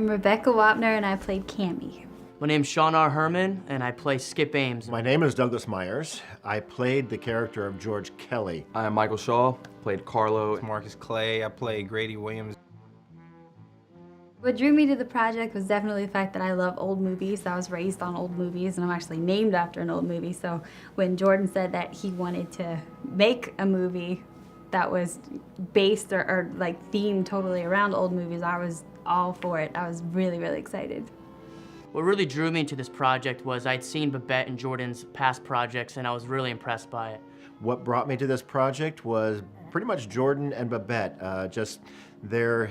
I'm Rebecca Wapner, and I played Cammy. My name's Noir Herman, and I play Skip Ames. My name is Douglas Myers. I played the character of George Kelly. I'm Michael Shaw, played Carlo. Marcus Clay, I played Grady Williams. What drew me to the project was definitely the fact that I love old movies. I was raised on old movies, and I'm actually named after an old movie. So when Jordan said that he wanted to make a movie that was based or like themed totally around old movies, I was all for it. I was really, really excited. What really drew me to this project was I'd seen Babette and Jordan's past projects, and I was really impressed by it. What brought me to this project was pretty much Jordan and Babette, just their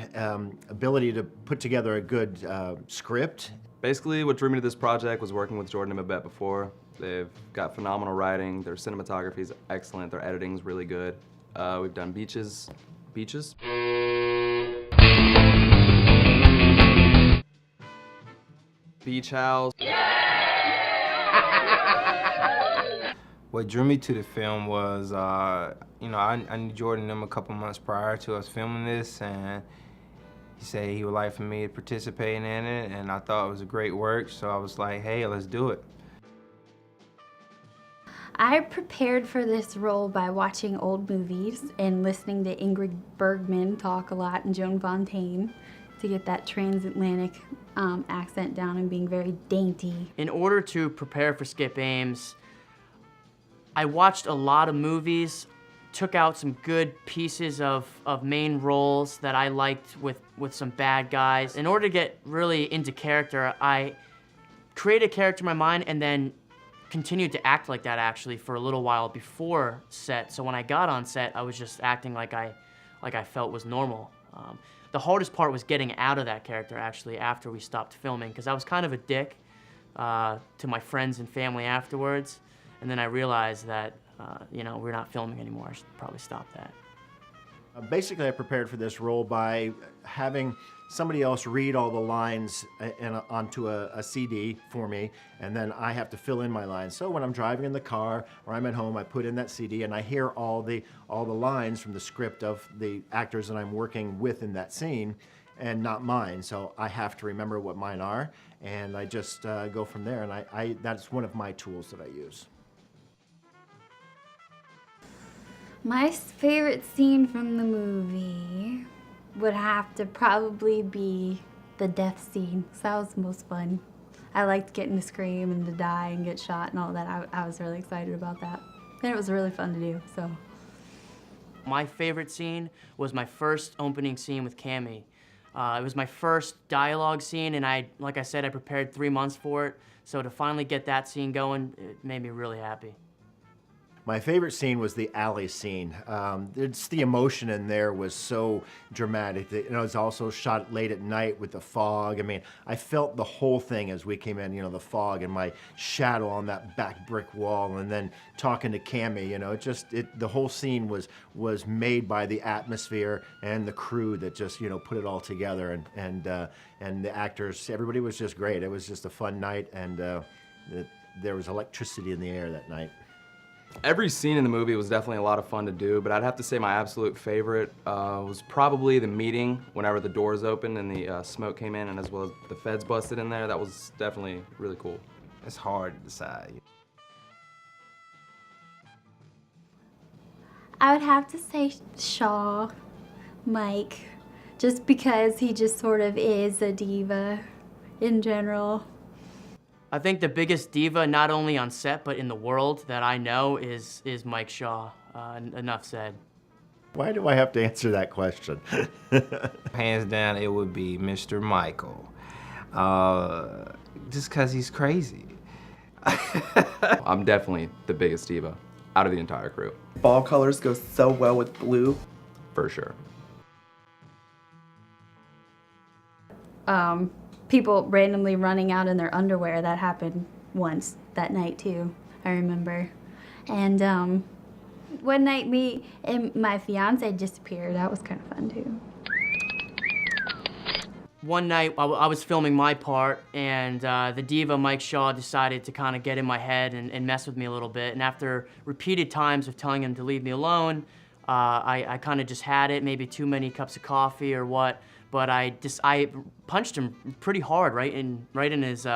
ability to put together a good script. Basically, what drew me to this project was working with Jordan and Babette before. They've got phenomenal writing, their cinematography is excellent, their editing's really good. We've done beaches? Beach House. What drew me to the film was, you know, I knew Jordan and them a couple months prior to us filming this, and he said he would like for me to participate in it, and I thought it was a great work, so I was like, hey, let's do it. I prepared for this role by watching old movies and listening to Ingrid Bergman talk a lot and Joan Fontaine to get that transatlantic accent down and being very dainty. In order to prepare for Skip Ames, I watched a lot of movies, took out some good pieces of main roles that I liked with some bad guys. In order to get really into character, I created a character in my mind and then continued to act like that actually for a little while before set. So when I got on set, I was just acting like I felt was normal. The hardest part was getting out of that character actually after we stopped filming, because I was kind of a dick to my friends and family afterwards. And then I realized that, you know, we're not filming anymore. I should probably stop that. Basically, I prepared for this role by having somebody else read all the lines onto a CD for me, and then I have to fill in my lines. So when I'm driving in the car or I'm at home, I put in that CD and I hear all the lines from the script of the actors that I'm working with in that scene, and not mine. So I have to remember what mine are, and I just go from there. And that's one of my tools that I use. My favorite scene from the movie would have to probably be the death scene. So that was the most fun. I liked getting to scream and to die and get shot and all that. I was really excited about that. And it was really fun to do, so. My favorite scene was my first opening scene with Cammy. It was my first dialogue scene, and like I said, I prepared 3 months for it. So to finally get that scene going, it made me really happy. My favorite scene was the alley scene. It's the emotion in there was so dramatic. You know, it was also shot late at night with the fog. I mean, I felt the whole thing as we came in, you know, the fog and my shadow on that back brick wall, and then talking to Cammy, you know, the whole scene was made by the atmosphere and the crew that just, you know, put it all together, and the actors, everybody was just great. It was just a fun night, and there was electricity in the air that night. Every scene in the movie was definitely a lot of fun to do, but I'd have to say my absolute favorite was probably the meeting whenever the doors opened and the smoke came in, and as well as the feds busted in there. That was definitely really cool. It's hard to decide. I would have to say Shaw, Mike, just because he just sort of is a diva in general. I think the biggest diva, not only on set, but in the world that I know is Mike Shaw. Enough said. Why do I have to answer that question? Hands down, it would be Mr. Michael. Just because he's crazy. I'm definitely the biggest diva out of the entire crew. Ball colors go so well with blue. For sure. People randomly running out in their underwear, that happened once that night too, I remember. And one night me and my fiance disappeared. That was kind of fun too. One night I was filming my part, and the diva Mike Shaw decided to kind of get in my head and mess with me a little bit. And after repeated times of telling him to leave me alone, I kind of just had it, maybe too many cups of coffee or what. but I punched him pretty hard right in his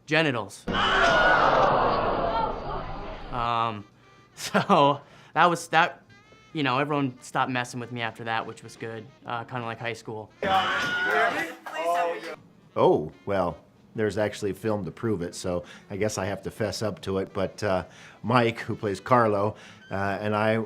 genitals. So that, you know, everyone stopped messing with me after that, which was good, kind of like high school. Oh, well, there's actually film to prove it, so I guess I have to fess up to it. But Mike, who plays Carlo, and I,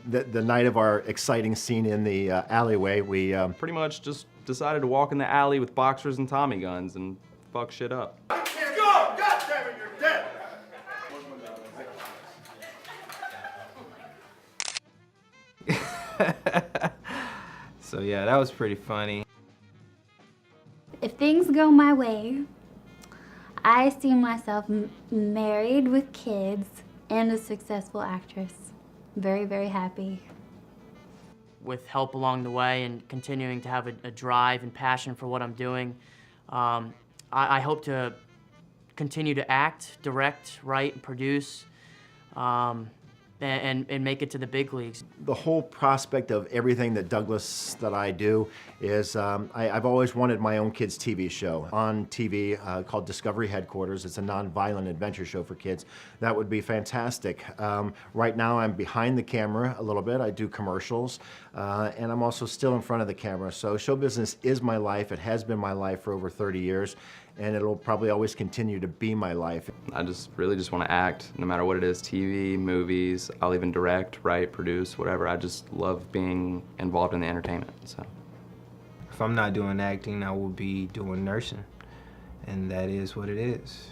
the night of our exciting scene in the alleyway, we Pretty much just decided to walk in the alley with boxers and Tommy guns and fuck shit up. Let's go! God damn it, you're dead! So yeah, that was pretty funny. If things go my way, I see myself married with kids and a successful actress. Very, very happy. With help along the way and continuing to have a drive and passion for what I'm doing, I hope to continue to act, direct, write, and produce, and make it to the big leagues. The whole prospect of everything that I do is I've always wanted my own kids' TV show on TV called Discovery Headquarters. It's a non-violent adventure show for kids. That would be fantastic. Right now I'm behind the camera a little bit. I do commercials, and I'm also still in front of the camera. So show business is my life. It has been my life for over 30 years. And it'll probably always continue to be my life. I really just want to act, no matter what it is, TV, movies, I'll even direct, write, produce, whatever. I just love being involved in the entertainment, so. If I'm not doing acting, I will be doing nursing, and that is what it is.